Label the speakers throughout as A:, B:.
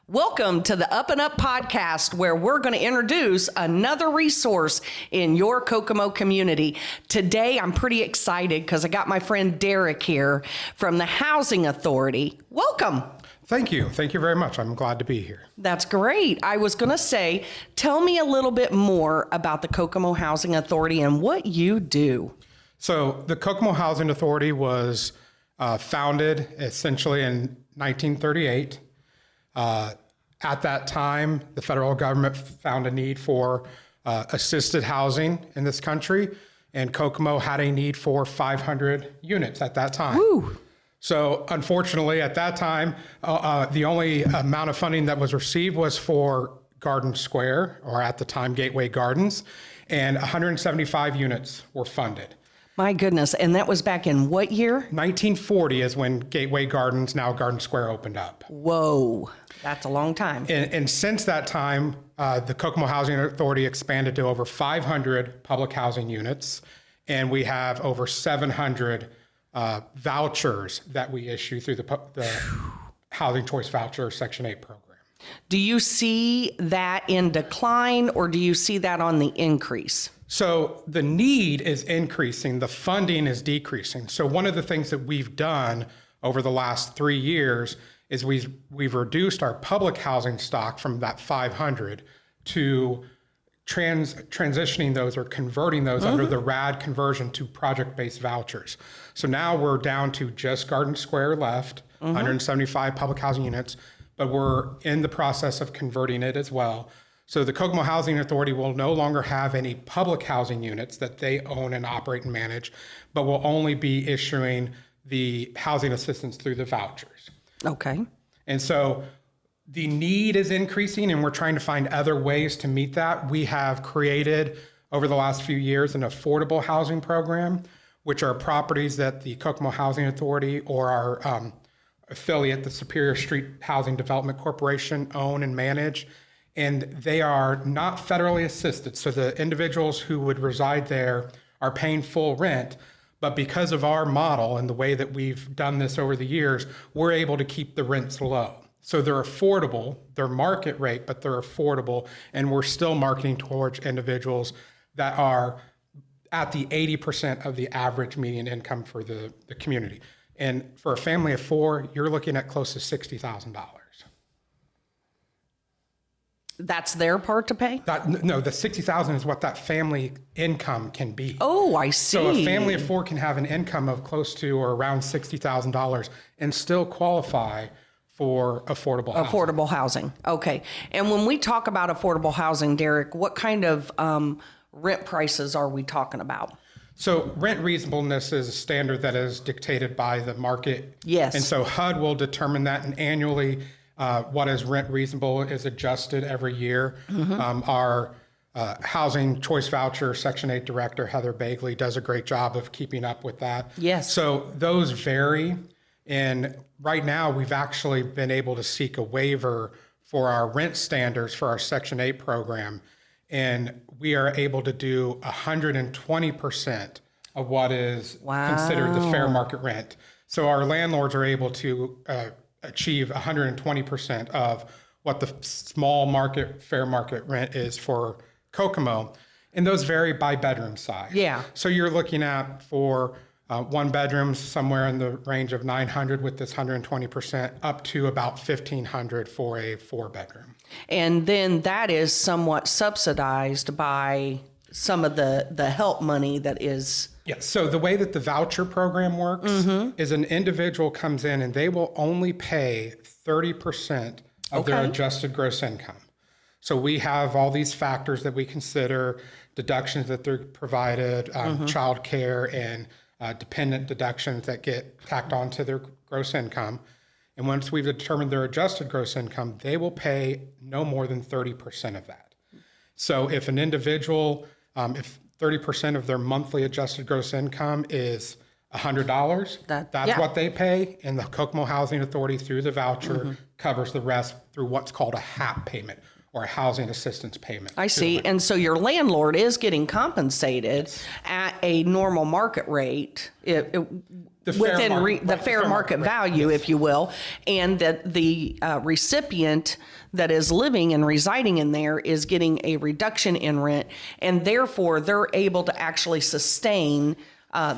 A: Welcome to the Up and Up podcast, where we're going to introduce another resource in your Kokomo community. Today, I'm pretty excited because I got my friend Derick here from the Housing Authority. Welcome.
B: Thank you. Thank you very much. I'm glad to be here.
A: That's great. I was going to say, tell me a little bit more about the Kokomo Housing Authority and what you do.
B: So the Kokomo Housing Authority was founded essentially in 1938. At that time, the federal government found a need for assisted housing in this country, and Kokomo had a need for 500 units at that time.
A: Woo.
B: So unfortunately, at that time, the only amount of funding that was received was for Garden Square, or at the time, Gateway Gardens, and 175 units were funded.
A: My goodness. And that was back in what year?
B: 1940 is when Gateway Gardens, now Garden Square, opened up.
A: Whoa. That's a long time.
B: And since that time, the Kokomo Housing Authority expanded to over 500 public housing units, and we have over 700 vouchers that we issue through the Housing Choice Voucher Section 8 program.
A: Do you see that in decline, or do you see that on the increase?
B: So the need is increasing, the funding is decreasing. So one of the things that we've done over the last 3 years is we've reduced our public housing stock from that 500 to transitioning those or converting those under the RAD conversion to project-based vouchers. So now we're down to just Garden Square left, 175 public housing units, but we're in the process of converting it as well. So the Kokomo Housing Authority will no longer have any public housing units that they own and operate and manage, but will only be issuing the housing assistance through the vouchers.
A: Okay.
B: And so the need is increasing, and we're trying to find other ways to meet that. We have created over the last few years an affordable housing program, which are properties that the Kokomo Housing Authority or our affiliate, the Superior Street Housing Development Corporation, own and manage. And they are not federally assisted. So the individuals who would reside there are paying full rent. But because of our model and the way that we've done this over the years, we're able to keep the rents low. So they're affordable, they're market rate, but they're affordable. And we're still marketing towards individuals that are at the 80% of the average median income for the community. And for a family of four, you're looking at close to $60,000.
A: That's their part to pay?
B: No, the $60,000 is what that family income can be.
A: Oh, I see.
B: So a family of four can have an income of close to or around $60,000 and still qualify for affordable housing.
A: Affordable housing. Okay. And when we talk about affordable housing, Derick, what kind of rent prices are we talking about?
B: So rent reasonableness is a standard that is dictated by the market.
A: Yes.
B: And so HUD will determine that, and annually what is rent reasonable is adjusted every year. Our Housing Choice Voucher Section 8 Director, Heather Bagley, does a great job of keeping up with that.
A: Yes.
B: So those vary. And right now, we've actually been able to seek a waiver for our rent standards for our Section 8 program. And we are able to do 120% of what is considered the fair market rent. So our landlords are able to achieve 120% of what the small market, fair market rent is for Kokomo. And those vary by bedroom size.
A: Yeah.
B: So you're looking at for one bedroom somewhere in the range of 900 with this 120% up to about 1,500 for a 4-bedroom.
A: And then that is somewhat subsidized by some of the help money that is...
B: Yes. So the way that the voucher program works is an individual comes in and they will only pay 30% of their adjusted gross income. So we have all these factors that we consider, deductions that they're provided, child care and dependent deductions that get tacked onto their gross income. And once we've determined their adjusted gross income, they will pay no more than 30% of that. So if an individual, if 30% of their monthly adjusted gross income is $100, that's what they pay, and the Kokomo Housing Authority through the voucher covers the rest through what's called a HAP payment, or a housing assistance payment.
A: I see. And so your landlord is getting compensated at a normal market rate,
B: The
A: fair market value, if you will, and that the recipient that is living and residing in there is getting a reduction in rent, and therefore they're able to actually sustain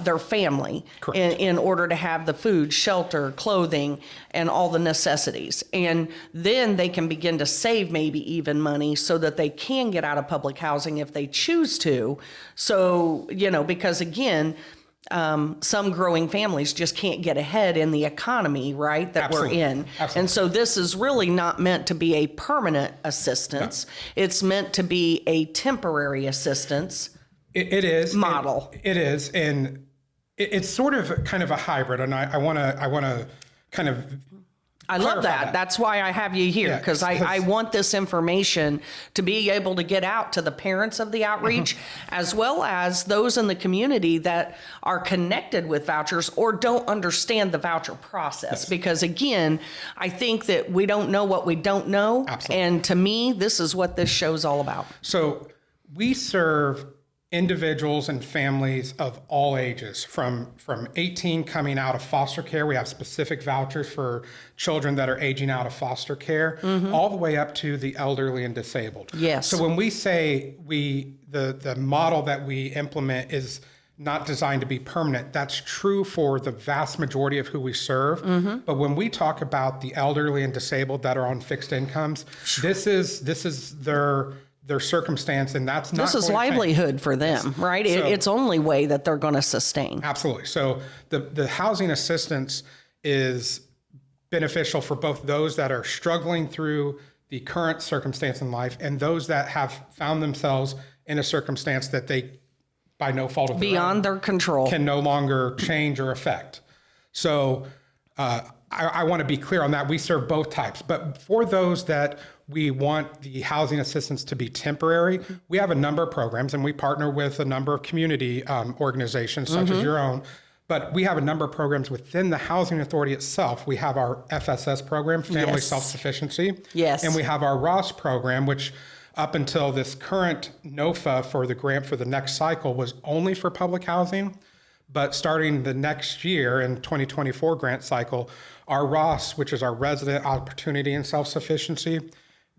A: their family in order to have the food, shelter, clothing, and all the necessities. And then they can begin to save maybe even money so that they can get out of public housing if they choose to. So, because again, some growing families just can't get ahead in the economy, right, that
B: Absolutely.
A: we're in.
B: Absolutely.
A: And so this is really not meant to be a permanent assistance. No. It's meant to be a temporary assistance.
B: It is
A: model.
B: It is, and it's sort of kind of a hybrid. And I want to kind of.
A: I love that. That's why I have you here, because I want this information to be able to get out to the parents of the outreach, as well as those in the community that are connected with vouchers or don't understand the voucher process. Yes. Because again, I think that we don't know what we don't know.
B: Absolutely.
A: And to me, this is what this show's all about.
B: So we serve individuals and families of all ages, from 18 coming out of foster care. We have specific vouchers for children that are aging out of foster care, all the way up to the elderly and disabled.
A: Yes.
B: So when we say the model that we implement is not designed to be permanent, that's true for the vast majority of who we serve. But when we talk about the elderly and disabled that are on fixed incomes, this is their circumstance, and that's not.
A: This is livelihood for them, right? So, it's only way that they're going to sustain.
B: Absolutely. So the housing assistance is beneficial for both those that are struggling through the current circumstance in life and those that have found themselves in a circumstance that they, by no fault of their own,
A: beyond their control,
B: can no longer change or affect. So I want to be clear on that. We serve both types, but for those that we want the housing assistance to be temporary, we have a number of programs, and we partner with a number of community organizations such as your own. But we have a number of programs within the Housing Authority itself. We have our FSS program, Family Self-Sufficiency.
A: Yes.
B: And we have our ROS program, which up until this current NOFA for the grant for the next cycle was only for public housing. But starting the next year in 2024 grant cycle, our ROS, which is our Resident Opportunity and Self-Sufficiency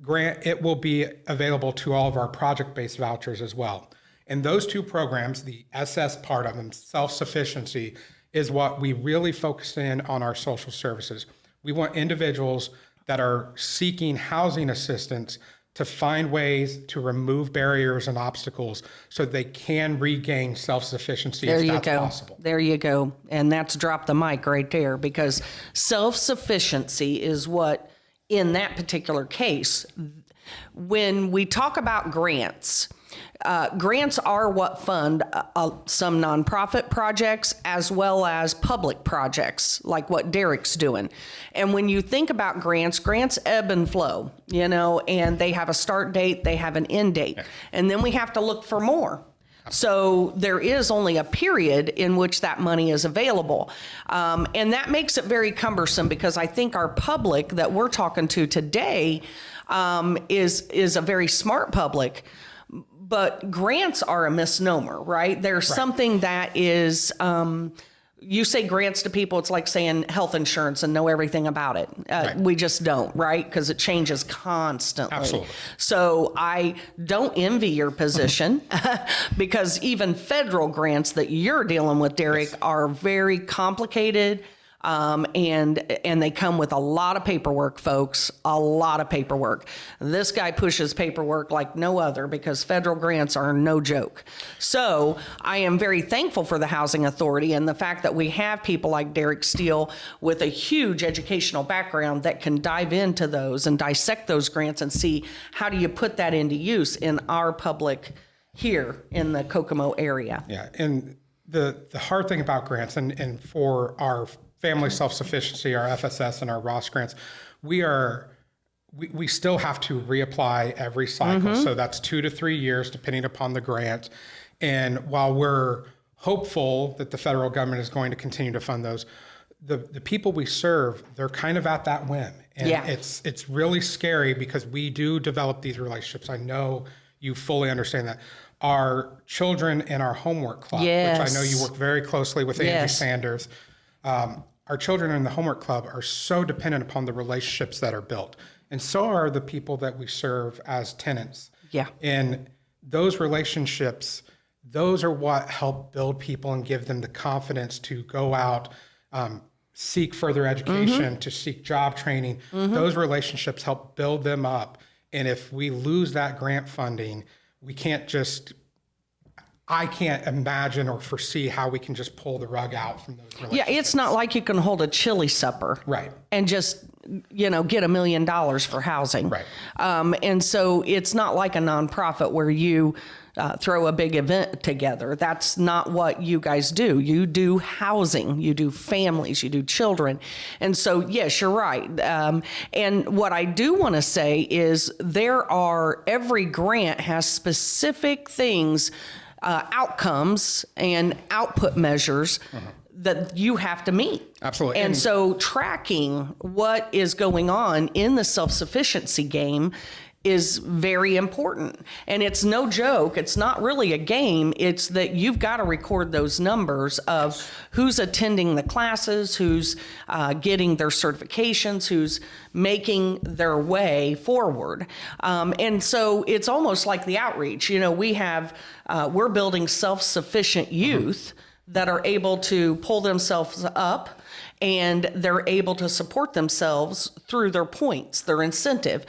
B: grant, it will be available to all of our project-based vouchers as well. And those two programs, the SS part of them, self-sufficiency, is what we really focus in on our social services. We want individuals that are seeking housing assistance to find ways to remove barriers and obstacles so they can regain self-sufficiency if that's possible.
A: There you go. And that's drop the mic right there, because self-sufficiency is what, in that particular case, when we talk about grants, grants are what fund some nonprofit projects as well as public projects like what Derick's doing. And when you think about grants ebb and flow, and they have a start date, they have an end date, and then we have to look for more. So there is only a period in which that money is available. And that makes it very cumbersome, because I think our public that we're talking to today is a very smart public. But grants are a misnomer, right? There's something that is, you say grants to people, it's like saying health insurance and know everything about it. We just don't, right? Because it changes constantly.
B: Absolutely. So
A: I don't envy your position because even federal grants that you're dealing with, Derick, are very complicated. And they come with a lot of paperwork, folks, a lot of paperwork. This guy pushes paperwork like no other, because federal grants are no joke. So I am very thankful for the Housing Authority and the fact that we have people like Derick Steele with a huge educational background that can dive into those and dissect those grants and see how do you put that into use in our public here in the Kokomo area.
B: Yeah, and the hard thing about grants, and for our family self-sufficiency, our FSS and our ROS grants, we still have to reapply every cycle. So that's 2 to 3 years, depending upon the grant. And while we're hopeful that the federal government is going to continue to fund those, the people we serve, they're kind of at that whim. And
A: Yeah.
B: it's really scary because we do develop these relationships. I know you fully understand that. Our children in our homework club, which I know you
A: Yes.
B: work very closely with Angie
A: Yes.
B: Sanders. Our children in the homework club are so dependent upon the relationships that are built. And so are the people that we serve as tenants.
A: Yeah.
B: And those relationships, those are what help build people and give them the confidence to go out, seek further education, to seek job training. Those relationships help build them up. And if we lose that grant funding, I can't imagine or foresee how we can just pull the rug out from those relationships.
A: Yeah, it's not like you can hold a chili supper.
B: Right.
A: And just, get $1 million for housing.
B: Right.
A: And so it's not like a nonprofit where you throw a big event together. That's not what you guys do. You do housing, you do families, you do children. And so, yes, you're right. And what I do want to say is every grant has specific things, outcomes and output measures that you have to meet.
B: Absolutely.
A: And so tracking what is going on in the self-sufficiency game is very important. And it's no joke. It's not really a game. It's that you've got to record those numbers of who's attending the classes, who's getting their certifications, who's making their way forward. And so it's almost like the outreach. We're building self-sufficient youth that are able to pull themselves up, and they're able to support themselves through their points, their incentive.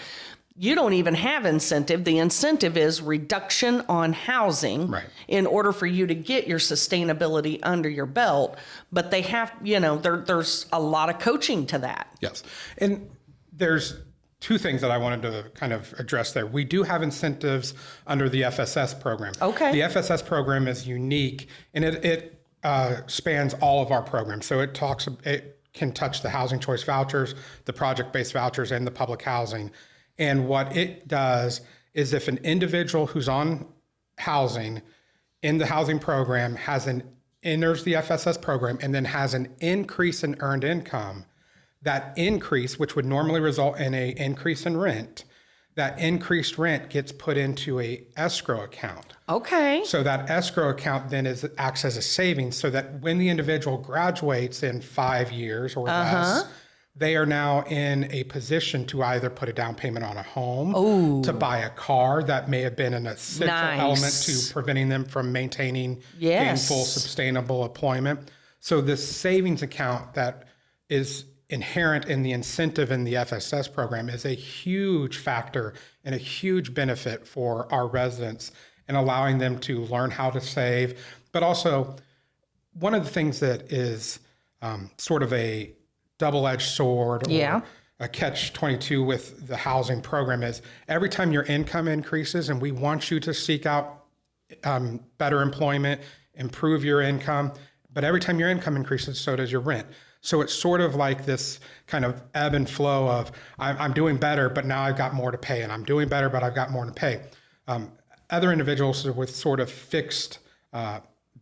A: You don't even have incentive. The incentive is reduction on housing in order for you to get your sustainability under your belt. But they have, there's a lot of coaching to that.
B: Yes. And there's two things that I wanted to kind of address there. We do have incentives under the FSS program.
A: Okay.
B: The FSS program is unique, and it spans all of our programs. So it can touch the housing choice vouchers, the project-based vouchers, and the public housing. And what it does is if an individual who's on housing in the housing program enters the FSS program and then has an increase in earned income, that increase, which would normally result in an increase in rent, that increased rent gets put into a escrow account.
A: Okay.
B: So that escrow account then acts as a savings so that when the individual graduates in 5 years or less, they are now in a position to either put a down payment on a home, to buy a car that may have been an essential element to preventing them from maintaining gainful, sustainable employment. So this savings account that is inherent in the incentive in the FSS program is a huge factor and a huge benefit for our residents and allowing them to learn how to save. But also, one of the things that is sort of a double-edged sword or a catch-22 with the housing program is every time your income increases, and we want you to seek out better employment, improve your income, but every time your income increases, so does your rent. So it's sort of like this kind of ebb and flow of I'm doing better, but now I've got more to pay, and I'm doing better, but I've got more to pay. Other individuals with sort of fixed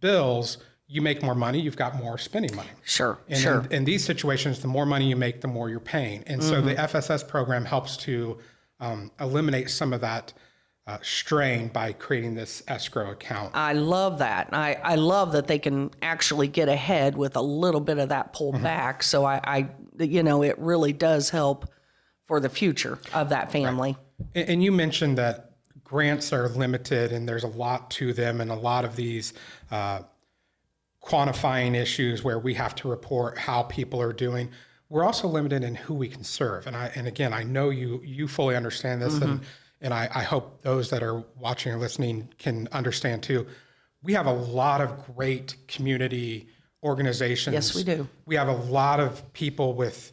B: bills, you make more money, you've got more spending money.
A: Sure.
B: In these situations, the more money you make, the more you're paying. And so the FSS program helps to eliminate some of that strain by creating this escrow account.
A: I love that. I love that they can actually get ahead with a little bit of that pulled back. So it really does help for the future of that family.
B: Right. And you mentioned that grants are limited and there's a lot to them and a lot of these quantifying issues where we have to report how people are doing. We're also limited in who we can serve. And again, I know you fully understand this, and I hope those that are watching or listening can understand too. We have a lot of great community organizations.
A: Yes, we do.
B: We have a lot of people with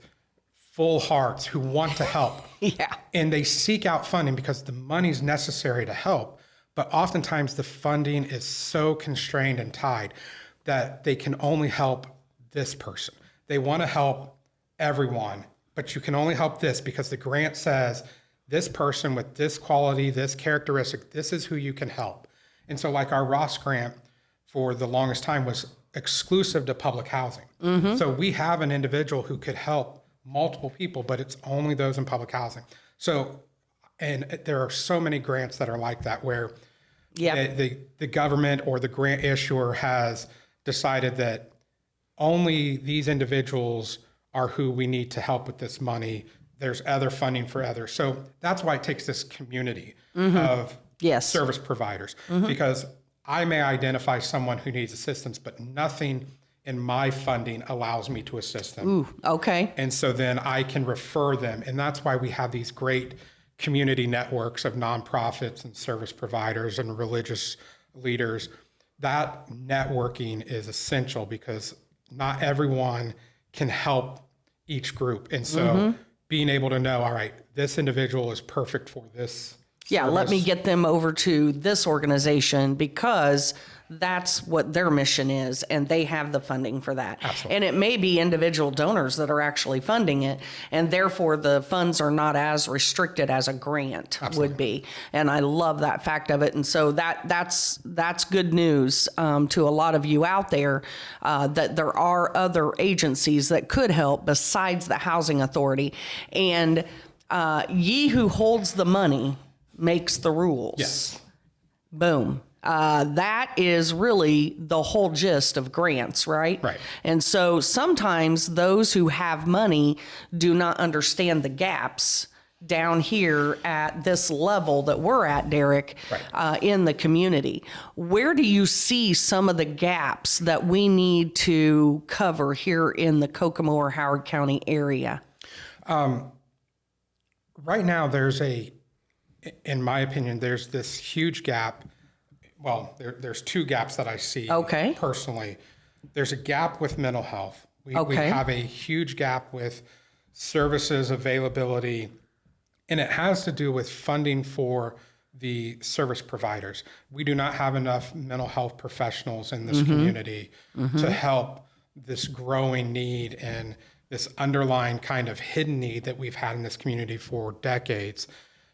B: full hearts who want to help.
A: Yeah.
B: And they seek out funding because the money's necessary to help. But oftentimes the funding is so constrained and tied that they can only help this person. They want to help everyone, but you can only help this because the grant says this person with this quality, this characteristic, this is who you can help. And so like our Ross grant for the longest time was exclusive to public housing. So we have an individual who could help multiple people, but it's only those in public housing. So, and there are so many grants that are like that where the government or the grant issuer has decided that only these individuals are who we need to help with this money. There's other funding for others. So that's why it takes this community of service providers, because I may identify someone who needs assistance, but nothing in my funding allows me to assist them.
A: Ooh, okay.
B: And so then I can refer them. And that's why we have these great community networks of nonprofits and service providers and religious leaders. That networking is essential because not everyone can help each group. And so being able to know, all right, this individual is perfect for this.
A: Yeah,
B: service.
A: let me get them over to this organization because that's what their mission is, and they have the funding for that.
B: Absolutely.
A: And it may be individual donors that are actually funding it, and therefore the funds are not as restricted as a grant would be. And I love that fact of it. And so that's good news to a lot of you out there that there are other agencies that could help besides the Housing Authority. And ye who holds the money makes the rules.
B: Yes.
A: Boom. That is really the whole gist of grants, right?
B: Right.
A: And so sometimes those who have money do not understand the gaps down here at this level that we're at, Derick, in the community. Where do you see some of the gaps that we need to cover here in the Kokomo or Howard County area?
B: Right now, in my opinion, there's this huge gap. Well, there's two gaps that I see personally. There's a gap with mental health. We have a huge gap with services availability, and it has to do with funding for the service providers. We do not have enough mental health professionals in this community to help this growing need and this underlying kind of hidden need that we've had in this community for decades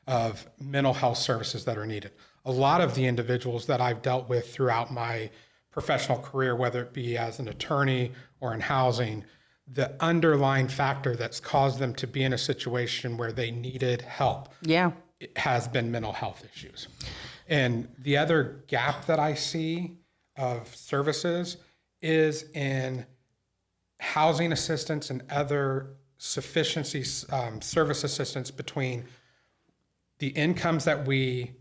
B: of mental health services that are needed. A lot of the individuals that I've dealt with throughout my professional career, whether it be as an attorney or in housing, the underlying factor that's caused them to be in a situation where they needed help has been mental health issues. And the other gap that I see of services is in housing assistance and other sufficiency service assistance between the incomes that we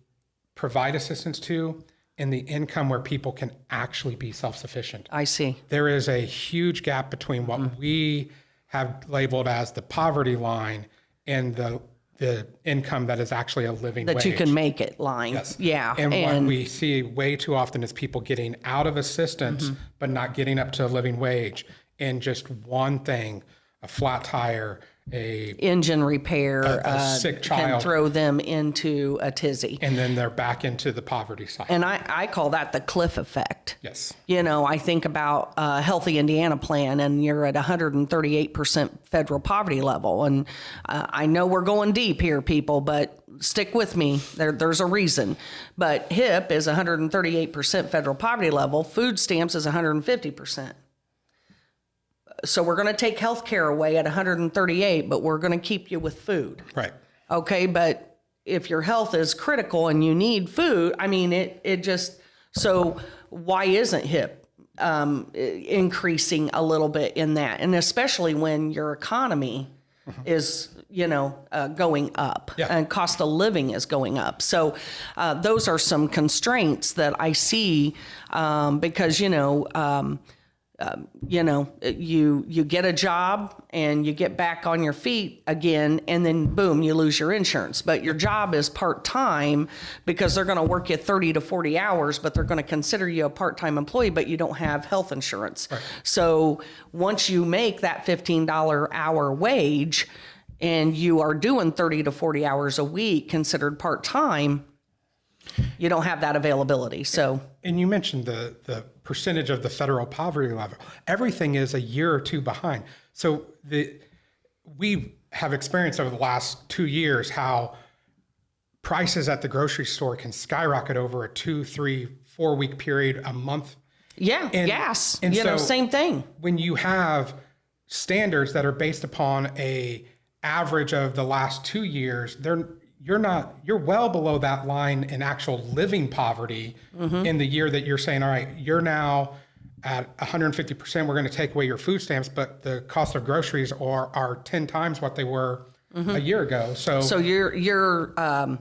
B: provide assistance to and the income where people can actually be self-sufficient.
A: I see.
B: There is a huge gap between what we have labeled as the poverty line and the income that is actually a living wage.
A: That you can make it line.
B: Yes.
A: Yeah.
B: And what we see way too often is people getting out of assistance, but not getting up to a living wage in just one thing, a flat tire, a
A: engine repair,
B: a sick child,
A: can throw them into a tizzy.
B: And then they're back into the poverty cycle.
A: And I call that the cliff effect.
B: Yes.
A: You know, I think about Healthy Indiana Plan, and you're at 138% federal poverty level. And I know we're going deep here, people, but stick with me. There's a reason. But HIP is 138% federal poverty level. Food stamps is 150%. So we're going to take health care away at 138, but we're going to keep you with food.
B: Right.
A: Okay, but if your health is critical and you need food, I mean, it just, so why isn't HIP increasing a little bit in that? And especially when your economy is, going up and cost of living is going up. So those are some constraints that I see because, you get a job and you get back on your feet again, and then boom, you lose your insurance. But your job is part-time because they're going to work you 30 to 40 hours, but they're going to consider you a part-time employee, but you don't have health insurance. Right. So once you make that $15 hour wage and you are doing 30 to 40 hours a week considered part-time, you don't have that availability. So,
B: and you mentioned the percentage of the federal poverty level. Everything is a year or two behind. So we have experienced over the last 2 years how prices at the grocery store can skyrocket over a 2, 3, 4 week period, a month.
A: Yeah, gas.
B: And so
A: same thing.
B: when you have standards that are based upon a average of the last 2 years, you're well below that line in actual living poverty in the year that you're saying, all right, you're now at 150%, we're going to take away your food stamps, but the cost of groceries are 10 times what they were a year ago.
A: So your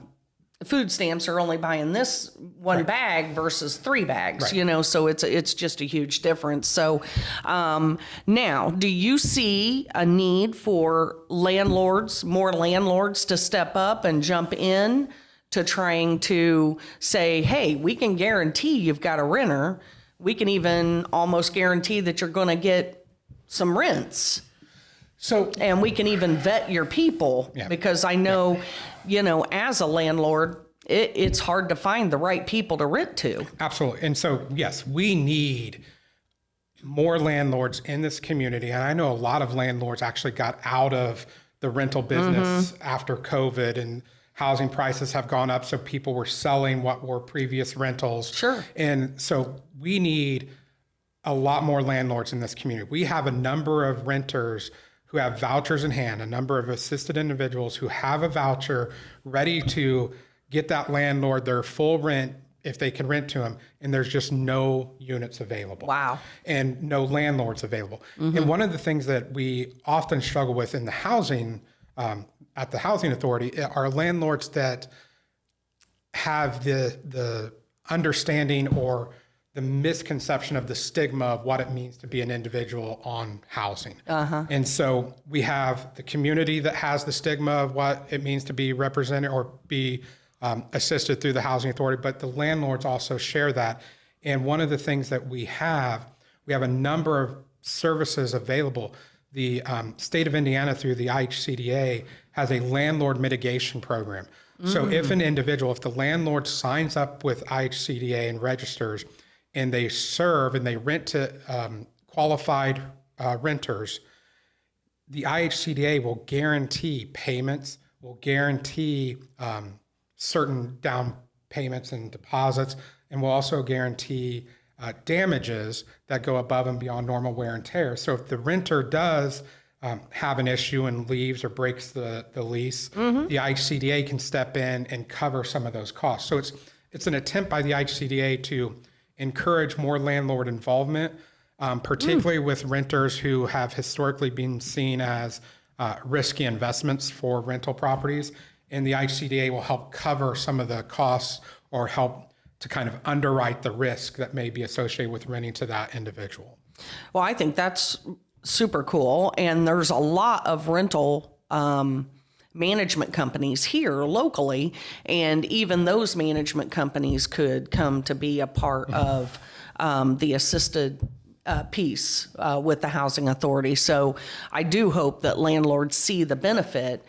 A: food stamps are only buying this one bag versus 3 bags, so it's just a huge difference. So now, do you see a need for more landlords to step up and jump in to trying to say, hey, we can guarantee you've got a renter. We can even almost guarantee that you're going to get some rents. And we can even vet your people because I know, as a landlord, it's hard to find the right people to rent to.
B: Absolutely. And so, yes, we need more landlords in this community. And I know a lot of landlords actually got out of the rental business after COVID, and housing prices have gone up. So people were selling what were previous rentals.
A: Sure.
B: And so we need a lot more landlords in this community. We have a number of renters who have vouchers in hand, a number of assisted individuals who have a voucher ready to get that landlord their full rent if they can rent to them, and there's just no units available.
A: Wow.
B: And no landlords available. And one of the things that we often struggle with in the housing, at the Housing Authority, are landlords that have the understanding or the misconception of the stigma of what it means to be an individual on housing. And so we have the community that has the stigma of what it means to be represented or be assisted through the Housing Authority, but the landlords also share that. And one of the things that we have a number of services available. The state of Indiana, through the IHCDA, has a landlord mitigation program. So if the landlord signs up with IHCDA and registers, and they serve and they rent to qualified renters, the IHCDA will guarantee payments, will guarantee certain down payments and deposits, and will also guarantee damages that go above and beyond normal wear and tear. So if the renter does have an issue and leaves or breaks the lease, the IHCDA can step in and cover some of those costs. So it's an attempt by the IHCDA to encourage more landlord involvement, particularly with renters who have historically been seen as risky investments for rental properties. And the IHCDA will help cover some of the costs or help to kind of underwrite the risk that may be associated with renting to that individual.
A: Well, I think that's super cool. And there's a lot of rental management companies here locally, and even those management companies could come to be a part of the assisted piece with the Housing Authority. So I do hope that landlords see the benefit,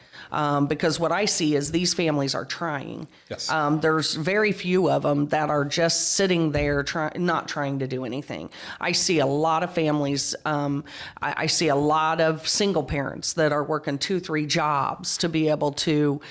A: because what I see is these families are trying.
B: Yes.
A: There's very few of them that are just sitting there not trying to do anything. I see a lot of families. I see a lot of single parents that are working 2-3 jobs to be able to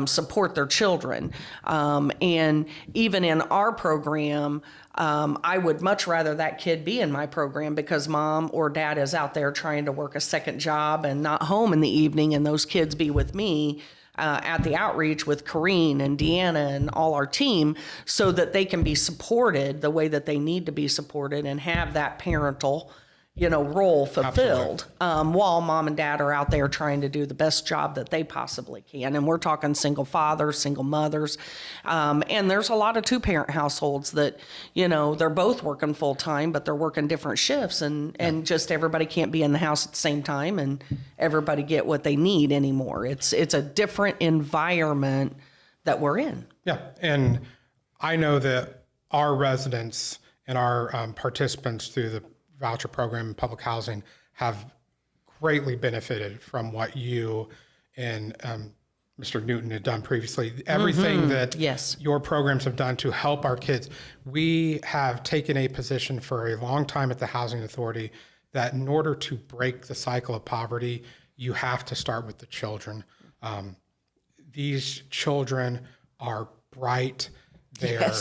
A: support their children. And even in our program, I would much rather that kid be in my program because mom or dad is out there trying to work a second job and not home in the evening, and those kids be with me at the outreach with Corrine and Deanna and all our team, so that they can be supported the way that they need to be supported and have that parental role fulfilled, while mom and dad are out there trying to do the best job that they possibly can. And we're talking single fathers, single mothers. And there's a lot of 2-parent households that, they're both working full time, but they're working different shifts, and just everybody can't be in the house at the same time and everybody get what they need anymore. It's a different environment that we're in.
B: Yeah. And I know that our residents and our participants through the voucher program and public housing have greatly benefited from what you and Mr. Newton had done previously. Everything that your programs have done to help our kids. We have taken a position for a long time at the Housing Authority that in order to break the cycle of poverty, you have to start with the children. These children are bright. They're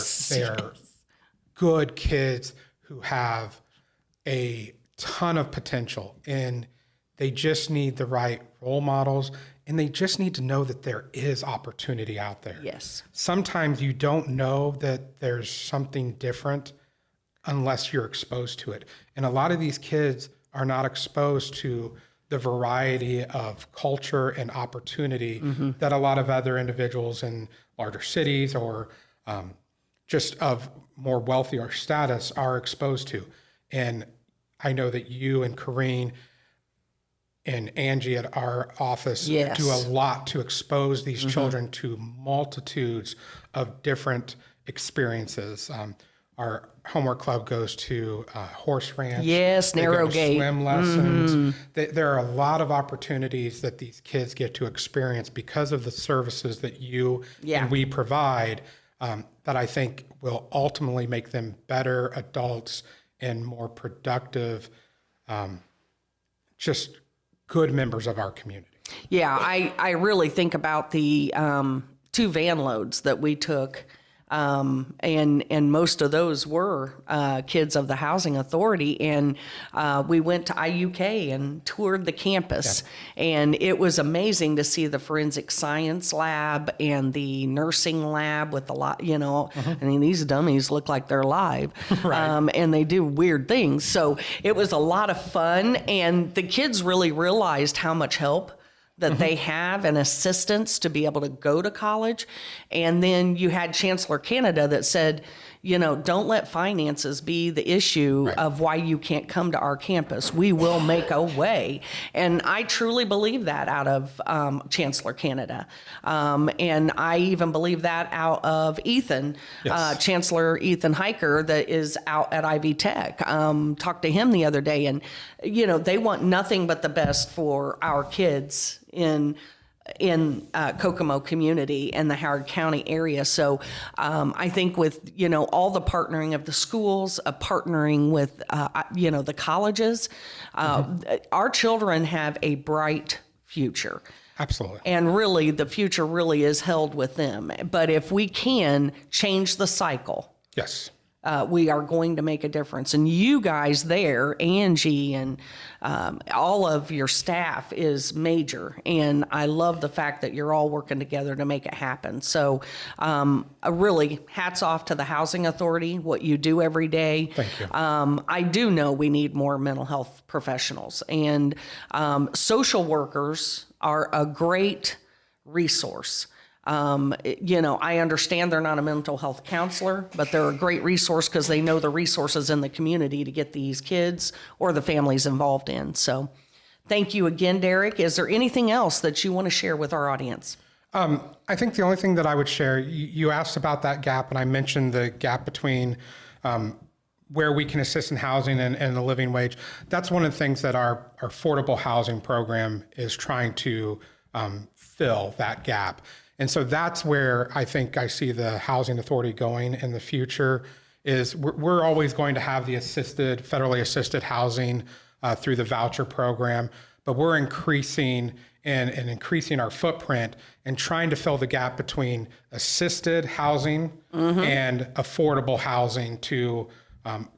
B: good kids who have a ton of potential, and they just need the right role models, and they just need to know that there is opportunity out there.
A: Yes.
B: Sometimes you don't know that there's something different unless you're exposed to it. And a lot of these kids are not exposed to the variety of culture and opportunity that a lot of other individuals in larger cities or just of more wealthier status are exposed to. And I know that you and Corrine and Angie at our office
A: Yes.
B: do a lot to expose these children to multitudes of different experiences. Our homework club goes to horse ranch.
A: Yes,
B: They go
A: narrow
B: to
A: gate.
B: swim lessons. There are a lot of opportunities that these kids get to experience because of the services that you and we provide that I think will ultimately make them better adults and more productive, just good members of our community.
A: Yeah, I really think about the 2 van loads that we took, and most of those were kids of the Housing Authority, and we went to IUK and toured the campus, and it was amazing to see the forensic science lab and the nursing lab with a lot, I mean, these dummies look like they're alive, and they do weird things. So it was a lot of fun, and the kids really realized how much help that they have and assistance to be able to go to college. And then you had Chancellor Canada that said, don't let finances be the issue of why you can't come to our campus. We will make a way. And I truly believe that out of Chancellor Canada. And I even believe that out of Ethan, Chancellor Ethan Hiker, that is out at Ivy Tech. Talked to him the other day, and, they want nothing but the best for our kids in Kokomo community and the Howard County area. So I think with, all the partnering of the schools, partnering with, the colleges, our children have a bright future.
B: Absolutely.
A: And really, the future really is held with them. But if we can change the cycle,
B: Yes.
A: We are going to make a difference. And you guys there, Angie and all of your staff is major. And I love the fact that you're all working together to make it happen. So really, hats off to the Housing Authority, what you do every day.
B: Thank you.
A: I do know we need more mental health professionals. And social workers are a great resource. I understand they're not a mental health counselor, but they're a great resource because they know the resources in the community to get these kids or the families involved in. So thank you again, Derick. Is there anything else that you want to share with our audience?
B: I think the only thing that I would share, you asked about that gap, and I mentioned the gap between where we can assist in housing and the living wage. That's one of the things that our affordable housing program is trying to fill that gap. And so that's where I think I see the Housing Authority going in the future is we're always going to have the federally assisted housing through the voucher program, but we're increasing and increasing our footprint and trying to fill the gap between assisted housing and affordable housing to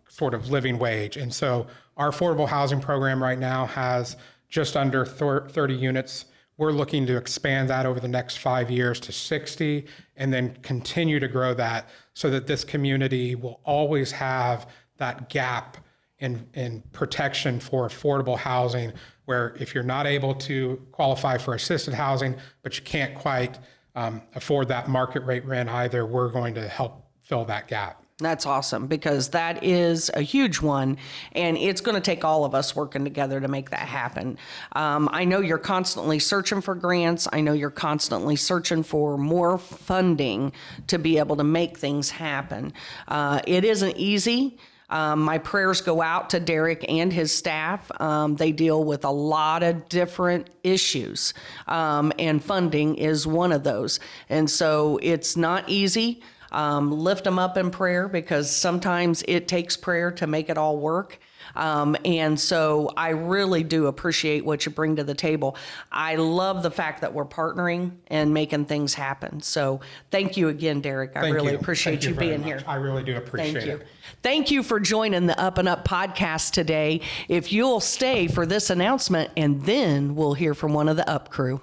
B: sort of living wage. And so our affordable housing program right now has just under 30 units. We're looking to expand that over the next 5 years to 60 and then continue to grow that so that this community will always have that gap in protection for affordable housing, where if you're not able to qualify for assisted housing, but you can't quite afford that market rate rent either, we're going to help fill that gap.
A: That's awesome, because that is a huge one, and it's going to take all of us working together to make that happen. I know you're constantly searching for grants. I know you're constantly searching for more funding to be able to make things happen. It isn't easy. My prayers go out to Derick and his staff. They deal with a lot of different issues, and funding is one of those. And so it's not easy. Lift them up in prayer, because sometimes it takes prayer to make it all work. And so I really do appreciate what you bring to the table. I love the fact that we're partnering and making things happen. So thank you again, Derick. I
B: Thank
A: really
B: you.
A: appreciate
B: Thank
A: you
B: very
A: being
B: much.
A: here.
B: I really do appreciate
A: Thank you.
B: it.
A: Thank you for joining the Up and Up podcast today. If you'll stay for this announcement, and then we'll hear from one of the Up crew.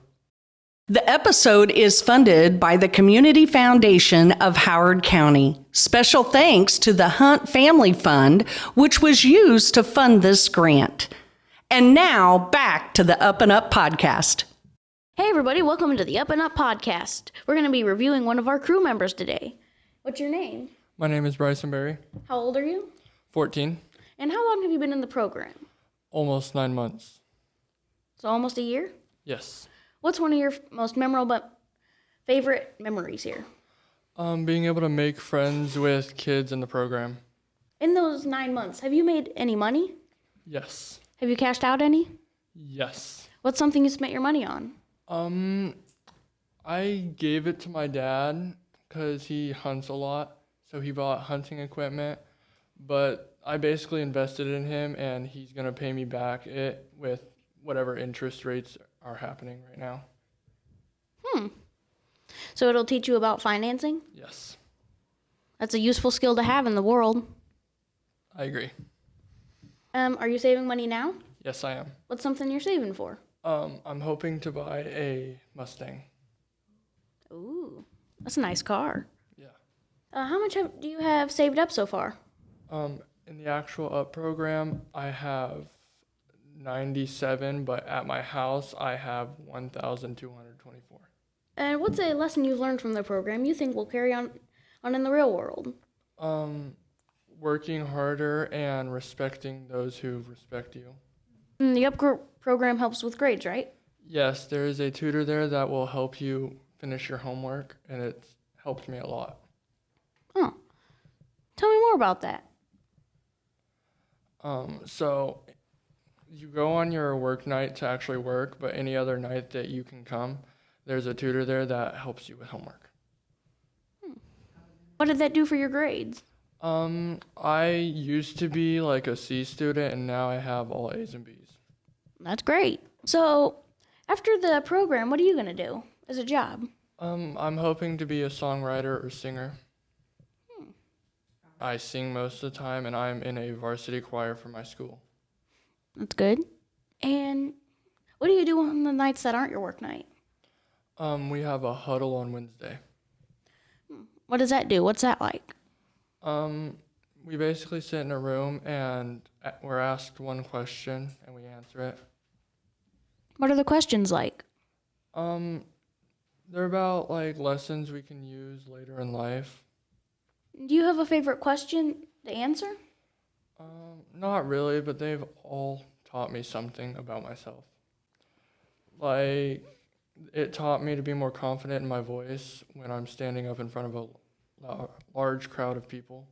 A: The episode is funded by the Community Foundation of Howard County. Special thanks to the Hunt Family Fund, which was used to fund this grant. And now back to the Up and Up podcast.
C: Hey everybody, welcome to the Up and Up podcast. We're going to be reviewing one of our crew members today. What's your name?
D: My name is Bryson.
C: How old are you?
D: 14.
C: And how long have you been in the program?
D: Almost 9 months.
C: So almost a year?
D: Yes.
C: What's one of your most memorable but favorite memories here?
D: Being able to make friends with kids in the program.
C: In those 9 months, have you made any money?
D: Yes.
C: Have you cashed out any?
D: Yes.
C: What's something you spent your money on?
D: I gave it to my dad because he hunts a lot, so he bought hunting equipment, but I basically invested in him, and he's going to pay me back it with whatever interest rates are happening right now.
C: So it'll teach you about financing?
D: Yes.
C: That's a useful skill to have in the world.
D: I agree.
C: Are you saving money now?
D: Yes, I am.
C: What's something you're saving for?
D: I'm hoping to buy a Mustang.
C: Ooh, that's a nice car.
D: Yeah.
C: How much do you have saved up so far?
D: In the actual up program, I have 97, but at my house, I have 1,224.
C: And what's a lesson you've learned from the program you think will carry on in the real world?
D: Working harder and respecting those who respect you.
C: The program helps with grades, right?
D: Yes, there is a tutor there that will help you finish your homework, and it's helped me a lot.
C: Oh, tell me more about that.
D: So you go on your work night to actually work, but any other night that you can come, there's a tutor there that helps you with homework.
C: What did that do for your grades?
D: I used to be like a C student, and now I have all A's and B's.
C: That's great. So, after the program, what are you going to do as a job?
D: I'm hoping to be a songwriter or singer. I sing most of the time, and I'm in a varsity choir for my school.
C: That's good. And what do you do on the nights that aren't your work night?
D: We have a huddle on Wednesday.
C: What does that do? What's that like?
D: We basically sit in a room, and we're asked one question, and we answer it.
C: What are the questions like?
D: They're about like lessons we can use later in life.
C: Do you have a favorite question to answer?
D: Not really, but they've all taught me something about myself. Like, it taught me to be more confident in my voice when I'm standing up in front of a large crowd of people.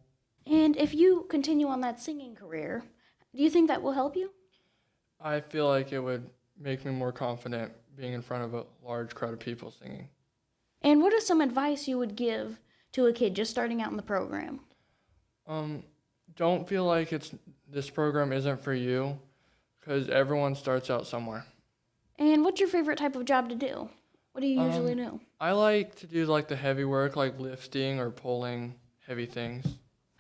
C: And if you continue on that singing career, do you think that will help you?
D: I feel like it would make me more confident being in front of a large crowd of people singing.
C: And what is some advice you would give to a kid just starting out in the program?
D: Don't feel like this program isn't for you, because everyone starts out somewhere.
C: And what's your favorite type of job to do? What do you usually do?
D: I like to do like the heavy work, like lifting or pulling heavy things.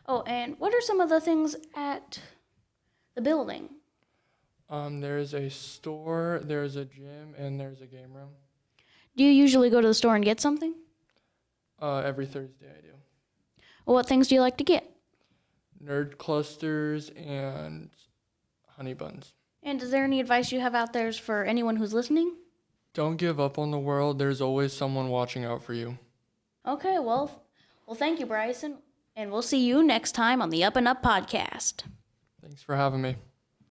C: Oh, and what are some of the things at the building?
D: There's a store, there's a gym, and there's a game room.
C: Do you usually go to the store and get something?
D: Every Thursday I do.
C: Well, what things do you like to get?
D: Nerd clusters and honey buns.
C: And is there any advice you have out there for anyone who's listening?
D: Don't give up on the world. There's always someone watching out for you.
C: Okay, well, thank you, Bryson, and we'll see you next time on the Up and Up podcast.
D: Thanks for having me.